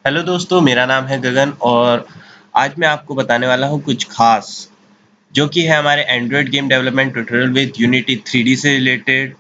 Hello दोस्तों, मेरा नाम है गगन और आज मैं आपको बताने वाला हूँ कुछ खास जो कि है हमारे Android game development tutorial with unity 3D से रिलेटेड।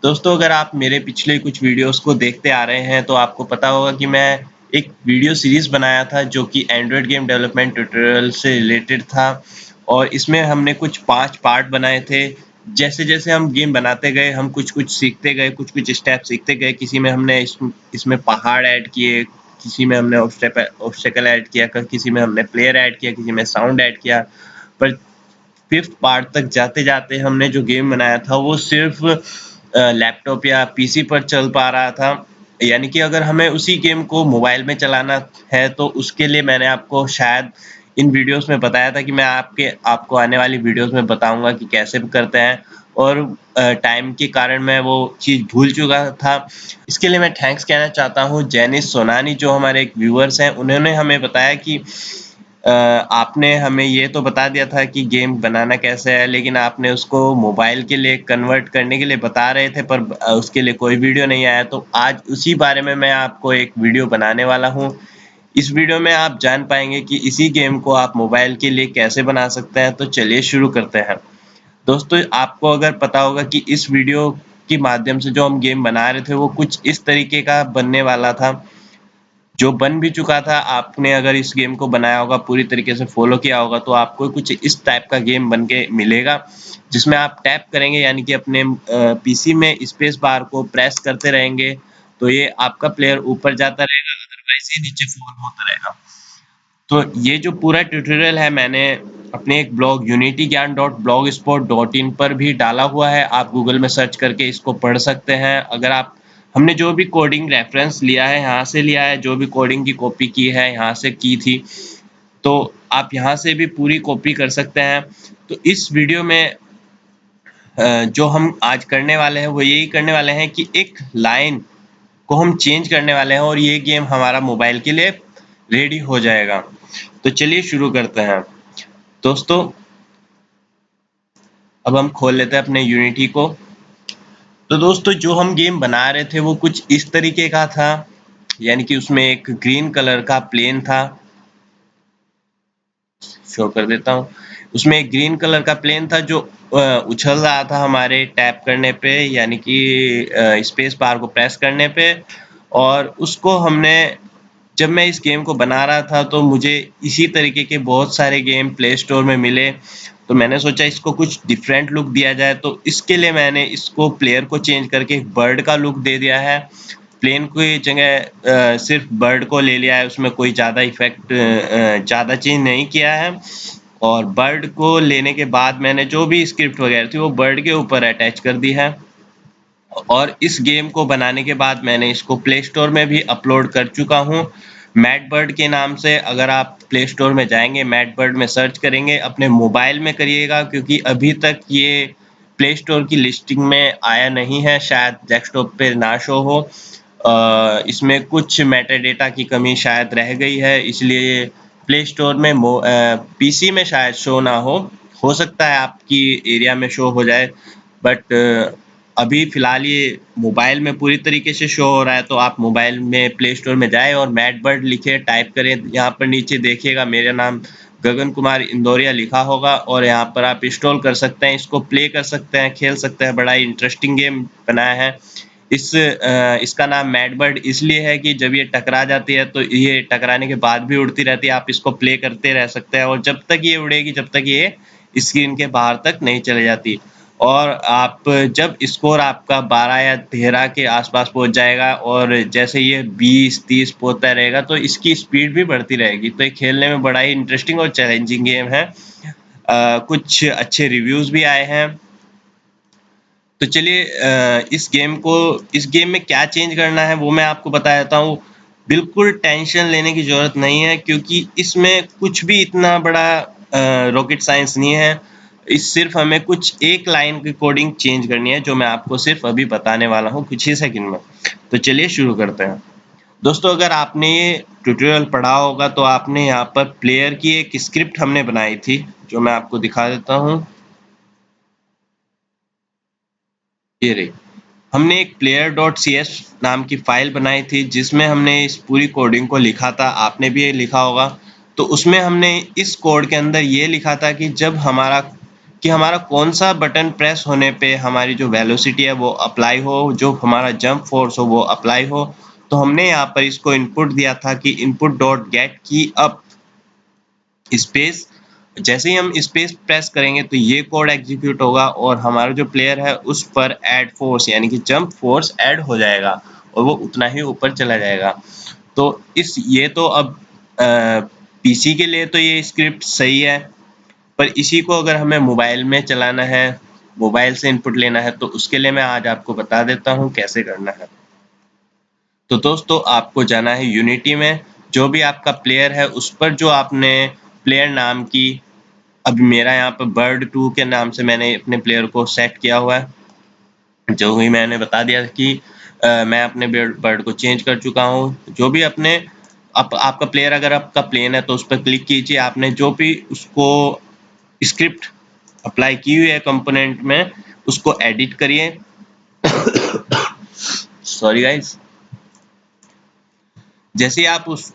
दोस्तों, अगर आप मेरे पिछले कुछ वीडियोस को देखते आ रहे हैं तो आपको पता होगा कि मैं एक वीडियो सीरीज बनाया था जो कि एंड्रॉयड गेम डेवलपमेंट ट्यूटोरियल से रिलेटेड था और इसमें हमने कुछ 5 पार्ट बनाए थे। जैसे जैसे हम गेम बनाते गए हम कुछ कुछ सीखते गए, कुछ कुछ स्टेप सीखते गए। किसी में हमने इसमें पहाड़ ऐड किए, किसी में हमने ऑब्स्टेकल ऐड किया, किसी में हमने प्लेयर ऐड किया, किसी में साउंड ऐड किया। पर फिफ्थ पार्ट तक जाते जाते हमने जो गेम बनाया था वो सिर्फ लैपटॉप या पीसी पर चल पा रहा था। यानी कि अगर हमें उसी गेम को मोबाइल में चलाना है तो उसके लिए मैंने आपको शायद इन वीडियोस में बताया था कि मैं आपको आने वाली वीडियोस में बताऊंगा कि कैसे करते हैं। और टाइम के कारण मैं वो चीज़ भूल चुका था। इसके लिए मैं थैंक्स कहना चाहता हूँ जेनिस सोनानी, जो हमारे एक व्यूअर्स हैं। उन्होंने हमें बताया कि आपने हमें ये तो बता दिया था कि गेम बनाना कैसे है, लेकिन आपने उसको मोबाइल के लिए कन्वर्ट करने के लिए बता रहे थे, पर उसके लिए कोई वीडियो नहीं आया। तो आज उसी बारे में मैं आपको एक वीडियो बनाने वाला हूँ। इस वीडियो में आप जान पाएंगे कि इसी गेम को आप मोबाइल के लिए कैसे बना सकते हैं। तो चलिए शुरू करते हैं। दोस्तों, आपको अगर पता होगा कि इस वीडियो के माध्यम से जो हम गेम बना रहे थे वो कुछ इस तरीके का बनने वाला था, जो बन भी चुका था। आपने अगर इस गेम को बनाया होगा, पूरी तरीके से फॉलो किया होगा, तो आपको कुछ इस टाइप का गेम बन के मिलेगा, जिसमें आप टैप करेंगे यानी कि अपने पीसी में स्पेस बार को प्रेस करते रहेंगे तो ये आपका प्लेयर ऊपर जाता रहेगा, अदरवाइज ये नीचे फॉल होता रहेगा। तो ये जो पूरा ट्यूटोरियल है मैंने अपने एक ब्लॉग unityGyan.blogspot.in पर भी डाला हुआ है। आप गूगल में सर्च करके इसको पढ़ सकते हैं। अगर आप हमने जो भी कोडिंग रेफरेंस लिया है यहाँ से लिया है, जो भी कोडिंग की कॉपी की है यहाँ से की थी, तो आप यहाँ से भी पूरी कॉपी कर सकते हैं। तो इस वीडियो में जो हम आज करने वाले हैं वो यही करने वाले हैं कि एक लाइन को हम चेंज करने वाले हैं और ये गेम हमारा मोबाइल के लिए रेडी हो जाएगा। तो चलिए शुरू करते हैं। दोस्तों, अब हम खोल लेते हैं अपने यूनिटी को। तो दोस्तों, जो हम गेम बना रहे थे वो कुछ इस तरीके का था। यानी कि उसमें एक ग्रीन कलर का प्लेन था। शो कर देता हूँ। उसमें एक ग्रीन कलर का प्लेन था जो उछल रहा था हमारे टैप करने पे, यानी कि स्पेस बार को प्रेस करने पे। और उसको हमने, जब मैं इस गेम को बना रहा था तो मुझे इसी तरीके के बहुत सारे गेम प्ले स्टोर में मिले। तो मैंने सोचा इसको कुछ डिफरेंट लुक दिया जाए, तो इसके लिए मैंने इसको प्लेयर को चेंज करके एक बर्ड का लुक दे दिया है। प्लेन की जगह सिर्फ बर्ड को ले लिया है, उसमें कोई ज़्यादा इफेक्ट ज़्यादा चेंज नहीं किया है। और बर्ड को लेने के बाद मैंने जो भी स्क्रिप्ट वगैरह थी वो बर्ड के ऊपर अटैच कर दी है। और इस गेम को बनाने के बाद मैंने इसको प्ले स्टोर में भी अपलोड कर चुका हूँ, मैट बर्ड के नाम से। अगर आप प्ले स्टोर में जाएंगे, मैट बर्ड में सर्च करेंगे, अपने मोबाइल में करिएगा, क्योंकि अभी तक ये प्ले स्टोर की लिस्टिंग में आया नहीं है, शायद डेस्कटॉप पे ना शो हो। इसमें कुछ मेटा डेटा की कमी शायद रह गई है, इसलिए प्ले स्टोर में पीसी में शायद शो ना हो सकता है आपकी एरिया में शो हो जाए। बट अभी फ़िलहाल ये मोबाइल में पूरी तरीके से शो हो रहा है। तो आप मोबाइल में प्ले स्टोर में जाएँ और मैट बर्ड लिखे, टाइप करें। यहाँ पर नीचे देखिएगा मेरा नाम गगन कुमार इंदौरिया लिखा होगा और यहाँ पर आप इंस्टॉल कर सकते हैं, इसको प्ले कर सकते हैं, खेल सकते हैं। बड़ा ही इंटरेस्टिंग गेम बनाया है। इसका नाम मैट बर्ड इसलिए है कि जब ये टकरा जाती है तो ये टकराने के बाद भी उड़ती रहती है। आप इसको प्ले करते रह सकते हैं और जब तक ये उड़ेगी, जब तक ये स्क्रीन के बाहर तक नहीं चले जाती। और आप जब स्कोर आपका 12 या 13 के आसपास पहुंच जाएगा और जैसे ये 20-30 पहुंचता रहेगा तो इसकी स्पीड भी बढ़ती रहेगी। तो ये खेलने में बड़ा ही इंटरेस्टिंग और चैलेंजिंग गेम है। कुछ अच्छे रिव्यूज़ भी आए हैं। तो चलिए इस गेम में क्या चेंज करना है वो मैं आपको बता देता हूँ। बिल्कुल टेंशन लेने की ज़रूरत नहीं है, क्योंकि इसमें कुछ भी इतना बड़ा रॉकेट साइंस नहीं है। इस सिर्फ हमें कुछ एक लाइन की कोडिंग चेंज करनी है, जो मैं आपको सिर्फ अभी बताने वाला हूँ कुछ ही सेकंड में। तो चलिए शुरू करते हैं। दोस्तों, अगर आपने ये ट्यूटोरियल पढ़ा होगा तो आपने यहाँ पर प्लेयर की एक स्क्रिप्ट हमने बनाई थी, जो मैं आपको दिखा देता हूँ। ये रही। हमने एक player डॉट सी एस नाम की फाइल बनाई थी जिसमें हमने इस पूरी कोडिंग को लिखा था, आपने भी ये लिखा होगा। तो उसमें हमने इस कोड के अंदर ये लिखा था कि जब हमारा कौन सा बटन प्रेस होने पे हमारी जो वेलोसिटी है वो अप्लाई हो, जो हमारा जंप फोर्स हो वो अप्लाई हो। तो हमने यहाँ पर इसको इनपुट दिया था कि इनपुट डॉट गेट की अप स्पेस। जैसे ही हम स्पेस प्रेस करेंगे तो ये कोड एग्जीक्यूट होगा और हमारा जो प्लेयर है उस पर ऐड फोर्स यानी कि जंप फोर्स ऐड हो जाएगा और वो उतना ही ऊपर चला जाएगा। तो ये तो अब पीसी के लिए तो ये स्क्रिप्ट सही है, पर इसी को अगर हमें मोबाइल में चलाना है, मोबाइल से इनपुट लेना है, तो उसके लिए मैं आज आपको बता देता हूँ कैसे करना है। तो दोस्तों आपको जाना है यूनिटी में, जो भी आपका प्लेयर है उस पर जो आपने प्लेयर नाम की, अभी मेरा यहाँ पर bird2 के नाम से मैंने अपने प्लेयर को सेट किया हुआ है। जो ही मैंने बता दिया कि मैं अपने बर्ड को चेंज कर चुका हूँ। जो भी अपने आपका प्लेयर अगर आपका प्लेन है तो उस पर क्लिक कीजिए, आपने जो भी उसको स्क्रिप्ट अप्लाई की हुई है कंपोनेंट में उसको एडिट करिए। Sorry guys. जैसे आप उस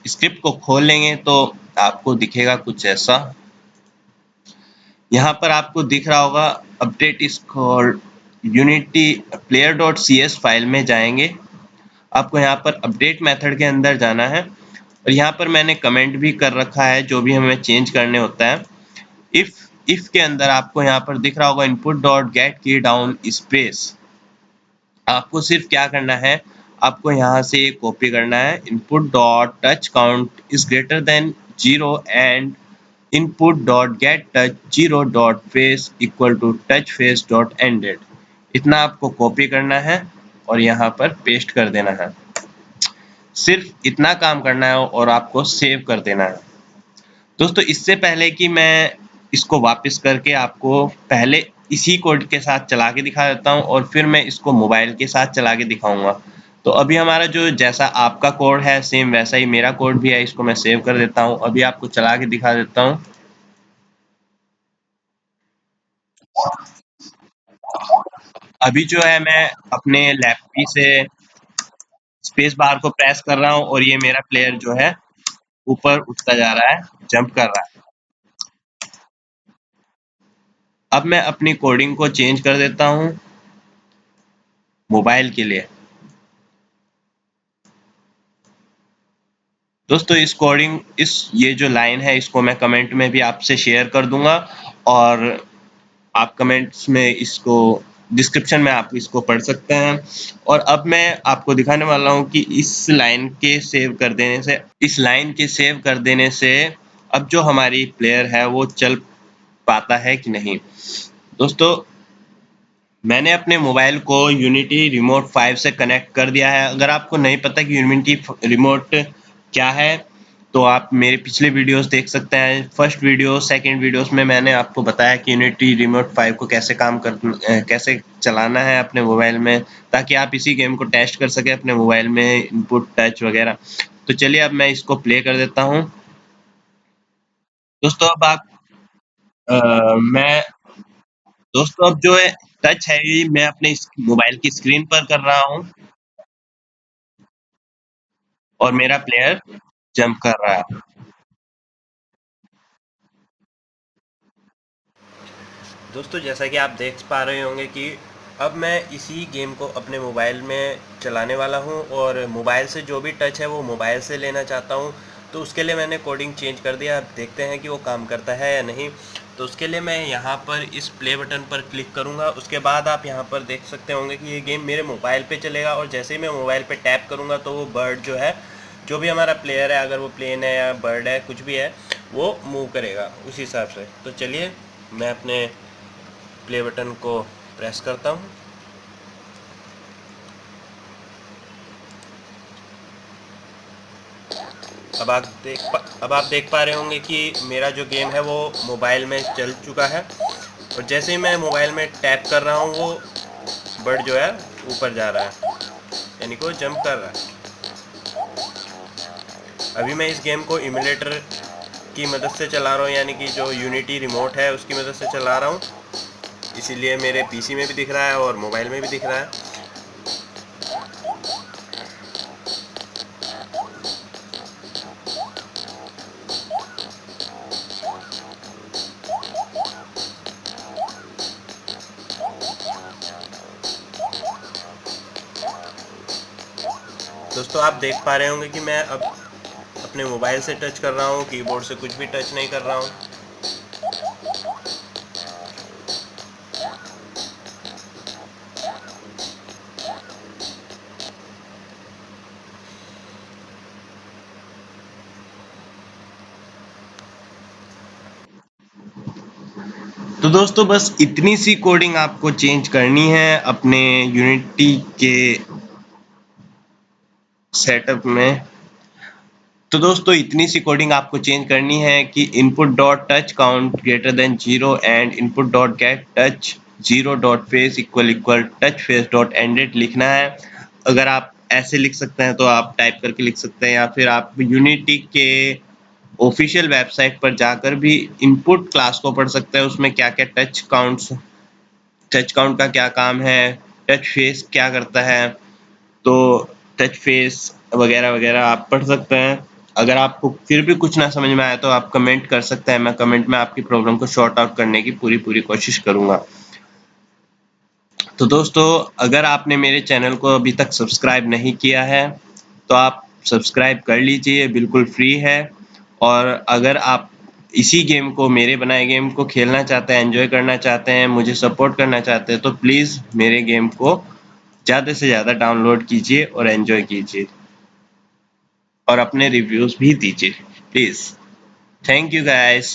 स्क्रिप्ट को खोल लेंगे तो आपको दिखेगा कुछ ऐसा। यहाँ पर आपको दिख रहा होगा update is called Unity player dot C S file में जाएंगे। आपको यहाँ पर अपडेट मेथड के अंदर जाना है और यहाँ पर मैंने कमेंट भी कर रखा है जो भी हमें चेंज करने होता है। इफ के अंदर आपको यहाँ पर दिख रहा होगा इनपुट डॉट गेट की डाउन स्पेस। आपको सिर्फ क्या करना है, आपको यहाँ से कॉपी करना है input dot touch count is greater than 0 and input dot get touch 0 dot phase equal to touch phase dot ended. इतना आपको कॉपी करना है और यहाँ पर पेस्ट कर देना है। सिर्फ इतना काम करना है और आपको सेव कर देना है। दोस्तों इससे पहले कि मैं इसको वापस करके आपको पहले इसी कोड के साथ चला के दिखा देता हूँ और फिर मैं इसको मोबाइल के साथ चला के दिखाऊंगा। तो अभी हमारा जो जैसा आपका कोड है सेम वैसा ही मेरा कोड भी है, इसको मैं सेव कर देता हूँ। अभी आपको चला के दिखा देता हूँ। अभी जो है मैं अपने लैपटॉप से स्पेस बार को प्रेस कर रहा हूँ और ये मेरा प्लेयर जो है ऊपर उठता जा रहा है, जंप कर रहा है। अब मैं अपनी कोडिंग को चेंज कर देता हूँ मोबाइल के लिए। दोस्तों इस कोडिंग ये जो लाइन है इसको मैं कमेंट में भी आपसे शेयर कर दूंगा और आप कमेंट्स में इसको डिस्क्रिप्शन में आप इसको पढ़ सकते हैं। और अब मैं आपको दिखाने वाला हूँ कि इस लाइन के सेव कर देने से अब जो हमारी प्लेयर है वो चल पाता है कि नहीं। दोस्तों मैंने अपने मोबाइल को यूनिटी रिमोट 5 से कनेक्ट कर दिया है। अगर आपको नहीं पता कि यूनिटी रिमोट क्या है तो आप मेरे पिछले वीडियोस देख सकते हैं। फर्स्ट वीडियो सेकंड वीडियोस में मैंने आपको बताया कि यूनिटी रिमोट 5 को कैसे चलाना है अपने मोबाइल में, ताकि आप इसी गेम को टेस्ट कर सके अपने मोबाइल में इनपुट टच वगैरह। तो चलिए अब मैं इसको प्ले कर देता हूँ। दोस्तों अब आप मैं दोस्तों अब जो है टच है ये मैं अपने मोबाइल की स्क्रीन पर कर रहा हूँ और मेरा प्लेयर जंप कर रहा है। दोस्तों जैसा कि आप देख पा रहे होंगे कि अब मैं इसी गेम को अपने मोबाइल में चलाने वाला हूं और मोबाइल से जो भी टच है वो मोबाइल से लेना चाहता हूं। तो उसके लिए मैंने कोडिंग चेंज कर दिया। अब देखते हैं कि वो काम करता है या नहीं। तो उसके लिए मैं यहाँ पर इस प्ले बटन पर क्लिक करूँगा। उसके बाद आप यहाँ पर देख सकते होंगे कि ये गेम मेरे मोबाइल पे चलेगा और जैसे ही मैं मोबाइल पे टैप करूँगा तो वो बर्ड जो है, जो भी हमारा प्लेयर है, अगर वो प्लेन है या बर्ड है कुछ भी है, वो मूव करेगा उस हिसाब से। तो चलिए मैं अपने प्ले बटन को प्रेस करता हूँ। अब आप देख पा रहे होंगे कि मेरा जो गेम है वो मोबाइल में चल चुका है और जैसे ही मैं मोबाइल में टैप कर रहा हूँ वो बर्ड जो है ऊपर जा रहा है, यानी कि वो जंप कर रहा है। अभी मैं इस गेम को इमुलेटर की मदद से चला रहा हूँ, यानी कि जो यूनिटी रिमोट है उसकी मदद से चला रहा हूँ। इसीलिए मेरे पीसी में भी दिख रहा है और मोबाइल में भी दिख रहा है। दोस्तों आप देख पा रहे होंगे कि मैं अब अपने मोबाइल से टच कर रहा हूँ, कीबोर्ड से कुछ भी टच नहीं कर रहा हूँ। तो दोस्तों बस इतनी सी कोडिंग आपको चेंज करनी है अपने यूनिटी के सेटअप में। तो दोस्तों इतनी सी कोडिंग आपको चेंज करनी है कि input dot touch count greater than 0 and input dot get touch 0 dot phase equal equal touch phase dot ended लिखना है। अगर आप ऐसे लिख सकते हैं तो आप टाइप करके लिख सकते हैं, या फिर आप यूनिटी के ऑफिशियल वेबसाइट पर जाकर भी इनपुट क्लास को पढ़ सकते हैं, उसमें क्या क्या टच काउंट का क्या काम है, टच फेस क्या करता है। तो टच फेस वगैरह वगैरह आप पढ़ सकते हैं। अगर आपको फिर भी कुछ ना समझ में आया तो आप कमेंट कर सकते हैं, मैं कमेंट में आपकी प्रॉब्लम को शॉर्ट आउट करने की पूरी कोशिश करूंगा। तो दोस्तों अगर आपने मेरे चैनल को अभी तक सब्सक्राइब नहीं किया है तो आप सब्सक्राइब कर लीजिए, बिल्कुल फ्री है। और अगर आप इसी गेम को, मेरे बनाए गेम को खेलना चाहते हैं, एंजॉय करना चाहते हैं, मुझे सपोर्ट करना चाहते हैं, तो प्लीज़ मेरे गेम को ज़्यादा से ज़्यादा डाउनलोड कीजिए और एंजॉय कीजिए और अपने रिव्यूज़ भी दीजिए प्लीज़। Thank you guys.